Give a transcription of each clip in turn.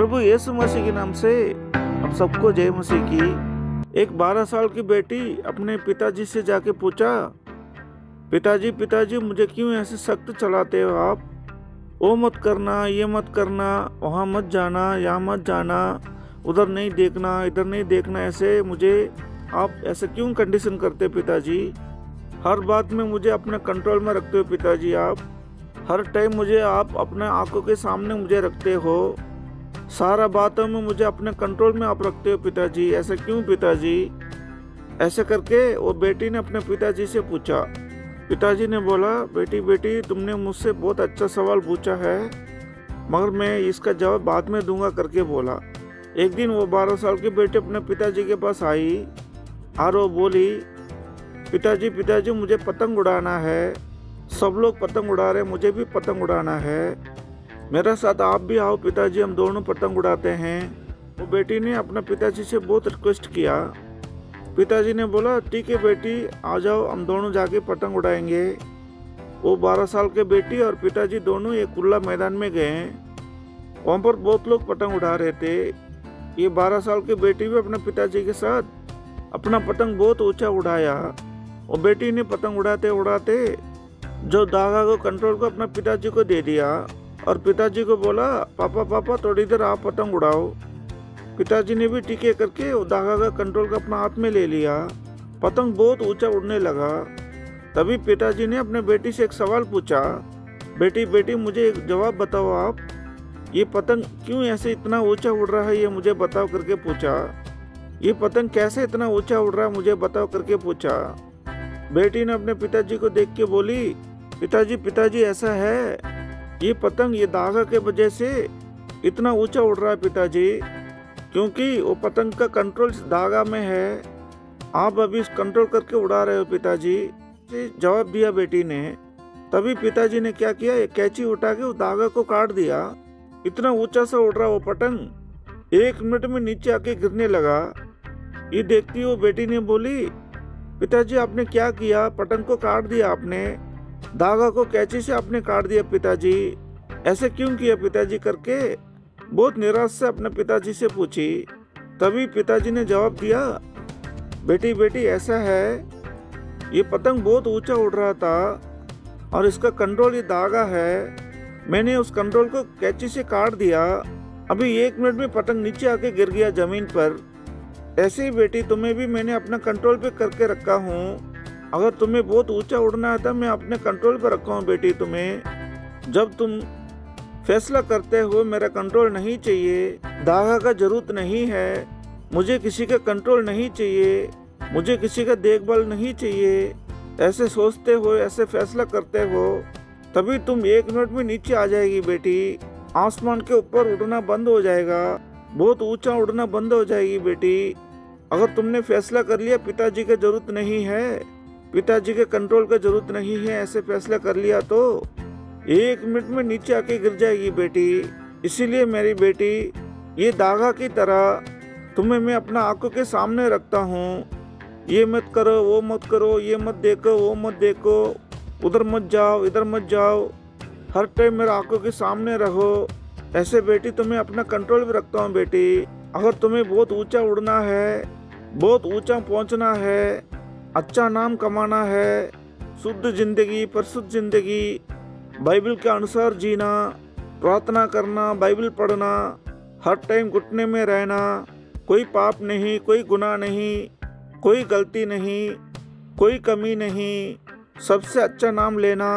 प्रभु यीशु मसीह के नाम से आप सबको जय मसीह की। एक 12 साल की बेटी अपने पिताजी से जाके पूछा, पिताजी पिताजी मुझे क्यों ऐसे सख्त चलाते हो आप? वो मत करना, ये मत करना, वहाँ मत जाना, यहाँ मत जाना, उधर नहीं देखना, इधर नहीं देखना, ऐसे मुझे आप ऐसे क्यों कंडीशन करते पिताजी? हर बात में मुझे अपने कंट्रोल में रखते हो पिताजी, आप हर टाइम मुझे आप अपने आंखों के सामने मुझे रखते हो, सारा बातों में मुझे अपने कंट्रोल में आप रखते हो पिताजी, ऐसा क्यों पिताजी? ऐसे करके वो बेटी ने अपने पिताजी से पूछा। पिताजी ने बोला, बेटी बेटी तुमने मुझसे बहुत अच्छा सवाल पूछा है, मगर मैं इसका जवाब बाद में दूंगा करके बोला। एक दिन वो 12 साल की बेटी अपने पिताजी के पास आई और वो बोली, पिताजी पिताजी मुझे पतंग उड़ाना है, सब लोग पतंग उड़ा रहे, मुझे भी पतंग उड़ाना है, मेरा साथ आप भी आओ पिताजी, हम दोनों पतंग उड़ाते हैं। वो बेटी ने अपने पिताजी से बहुत रिक्वेस्ट किया। पिताजी ने बोला, ठीक है बेटी आ जाओ, हम दोनों जाके पतंग उड़ाएंगे। वो 12 साल के बेटी और पिताजी दोनों एक खुला मैदान में गए। वहाँ पर बहुत लोग पतंग उड़ा रहे थे। ये 12 साल की बेटी भी अपने पिताजी के साथ अपना पतंग बहुत ऊंचा उड़ाया। वो बेटी ने पतंग उड़ाते उड़ाते जो धागा को कंट्रोल को अपने पिताजी को दे दिया और पिताजी को बोला, पापा पापा थोड़ी देर आप पतंग उड़ाओ। पिताजी ने भी टीके करके वो धागा का कंट्रोल को अपना हाथ में ले लिया। पतंग बहुत ऊंचा उड़ने लगा। तभी पिताजी ने अपने बेटी से एक सवाल पूछा, बेटी बेटी मुझे एक जवाब बताओ, आप ये पतंग क्यों ऐसे इतना ऊंचा उड़ रहा है, ये मुझे बताओ करके पूछा। ये पतंग कैसे इतना ऊंचा उड़ रहा है, मुझे बताओ करके पूछा। बेटी ने अपने पिताजी को देख के बोली, पिताजी पिताजी ऐसा है, ये पतंग ये धागा के वजह से इतना ऊंचा उड़ रहा है पिताजी, क्योंकि वो पतंग का कंट्रोल धागा में है, आप अभी इस कंट्रोल करके उड़ा रहे हो पिताजी। जवाब दिया बेटी ने। तभी पिताजी ने क्या किया, एक कैंची उठा के उस धागा को काट दिया। इतना ऊंचा सा उड़ रहा वो पतंग 1 मिनट में नीचे आके गिरने लगा। ये देखती वो बेटी ने बोली, पिताजी आपने क्या किया, पतंग को काट दिया आपने, धागा को कैंची से आपने काट दिया पिताजी, ऐसे क्यों किया पिताजी करके बहुत निराश से अपने पिताजी से पूछी। तभी पिताजी ने जवाब दिया, बेटी बेटी ऐसा है, ये पतंग बहुत ऊंचा उड़ रहा था और इसका कंट्रोल ये धागा है, मैंने उस कंट्रोल को कैंची से काट दिया, अभी 1 मिनट में पतंग नीचे आके गिर गया जमीन पर। ऐसे ही बेटी तुम्हें भी मैंने अपना कंट्रोल पे करके रखा हूँ, अगर तुम्हें बहुत ऊंचा उड़ना था मैं अपने कंट्रोल पर रखा हूँ बेटी तुम्हें। जब तुम फैसला करते हो मेरा कंट्रोल नहीं चाहिए, धागा का जरूरत नहीं है, मुझे किसी का कंट्रोल नहीं चाहिए, मुझे किसी का देखभाल नहीं चाहिए, ऐसे सोचते हो, ऐसे फैसला करते हो, तभी तुम 1 मिनट में नीचे आ जाएगी बेटी, आसमान के ऊपर उड़ना बंद हो जाएगा, बहुत ऊंचा उड़ना बंद हो जाएगी बेटी। अगर तुमने फैसला कर लिया पिताजी का जरूरत नहीं है, पिताजी के कंट्रोल का जरूरत नहीं है, ऐसे फैसला कर लिया तो 1 मिनट में नीचे आके गिर जाएगी बेटी। इसीलिए मेरी बेटी, ये धागा की तरह तुम्हें मैं अपना आंखों के सामने रखता हूँ, ये मत करो, वो मत करो, ये मत देखो, वो मत देखो, उधर मत जाओ, इधर मत जाओ, हर टाइम मेरे आंखों के सामने रहो, ऐसे बेटी तुम्हें अपना कंट्रोल में रखता हूँ बेटी। अगर तुम्हें बहुत ऊंचा उड़ना है, बहुत ऊंचा पहुँचना है, अच्छा नाम कमाना है, शुद्ध जिंदगी, परिशुद्ध जिंदगी, बाइबल के अनुसार जीना, प्रार्थना करना, बाइबल पढ़ना, हर टाइम घुटने में रहना, कोई पाप नहीं, कोई गुनाह नहीं, कोई गलती नहीं, कोई कमी नहीं, सबसे अच्छा नाम लेना,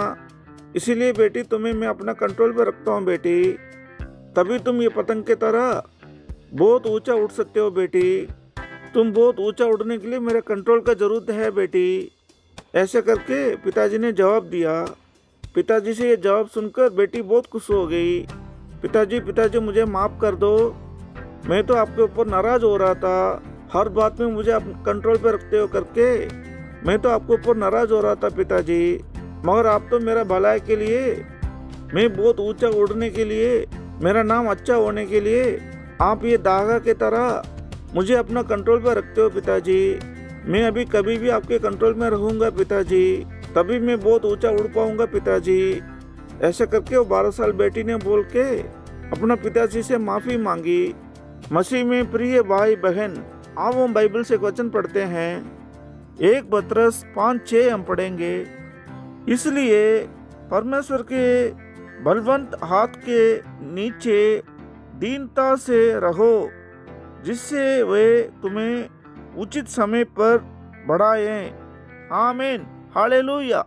इसीलिए बेटी तुम्हें मैं अपना कंट्रोल पे रखता हूँ बेटी, तभी तुम ये पतंग की तरह बहुत ऊंचा उड़ सकते हो बेटी। तुम बहुत ऊंचा उड़ने के लिए मेरे कंट्रोल का जरूरत है बेटी। ऐसे करके पिताजी ने जवाब दिया। पिताजी से ये जवाब सुनकर बेटी बहुत खुश हो गई। पिताजी पिताजी मुझे माफ़ कर दो, मैं तो आपके ऊपर नाराज हो रहा था, हर बात में मुझे आप कंट्रोल पे रखते हो करके मैं तो आपके ऊपर नाराज हो रहा था पिताजी, मगर आप तो मेरा भलाई के लिए, मैं बहुत ऊंचा उड़ने के लिए, मेरा नाम अच्छा होने के लिए आप ये धागा की तरह मुझे अपना कंट्रोल पर रखते हो पिताजी। मैं अभी कभी भी आपके कंट्रोल में रहूँगा पिताजी, तभी मैं बहुत ऊंचा उड़ पाऊँगा पिताजी। ऐसे करके वो 12 साल बेटी ने बोल के अपना पिताजी से माफी मांगी। मसीह में प्रिय भाई बहन, आओ हम बाइबल से वचन पढ़ते हैं। 1 पतरस 5:6 हम पढ़ेंगे। इसलिए परमेश्वर के बलवंत हाथ के नीचे दीनता से रहो, जिससे वे तुम्हें उचित समय पर बढ़ाएं। आमीन। हालेलुया।